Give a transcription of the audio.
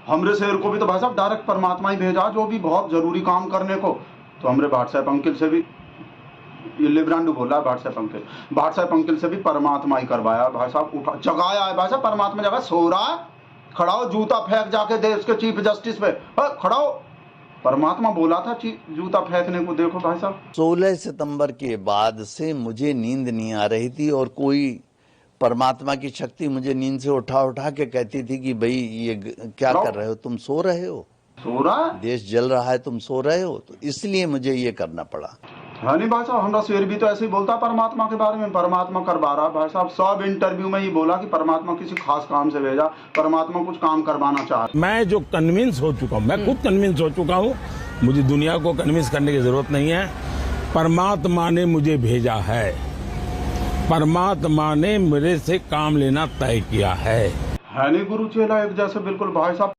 हमरे शेर को भी तो भाई साहब डायरेक्ट परमात्मा ही भेजा, जो भी बहुत जरूरी काम करने को। तो हमरे व्हाट्सएप अंकिल से भी ये लिब्रांडू बोला, व्हाट्सएप अंकिल से भी परमात्मा ही करवाया भाई साहब, उठा जगाया है भाई साहब, परमात्मा जगह सो रहा है, खड़ा हो जूता फेंक जाके देश के चीफ जस्टिस पे, खड़ा हो, परमात्मा बोला था जूता फेंकने को। देखो भाई साहब 16 सितंबर के बाद से मुझे नींद नहीं आ रही थी और कोई परमात्मा की शक्ति मुझे नींद से उठा उठा के कहती थी कि भाई ये क्या कर रहे हो, तुम सो रहे हो, सो रहा है, देश जल रहा है, तुम सो रहे हो। तो इसलिए मुझे ये करना पड़ा। है नहीं भाई साहब, हमारा शेर भी तो ऐसे ही बोलता परमात्मा के बारे में, परमात्मा करवा रहा भाई साहब। सब इंटरव्यू में ही बोला कि परमात्मा किसी खास काम से भेजा, परमात्मा कुछ काम करवाना चाह रहा। मैं जो कन्विंस हो चुका हूँ, मैं खुद कन्विंस हो चुका हूँ, मुझे दुनिया को कन्विंस करने की जरूरत नहीं है। परमात्मा ने मुझे भेजा है, परमात्मा ने मेरे से काम लेना तय किया है नहीं गुरु चेला एक जैसे बिल्कुल भाई साहब।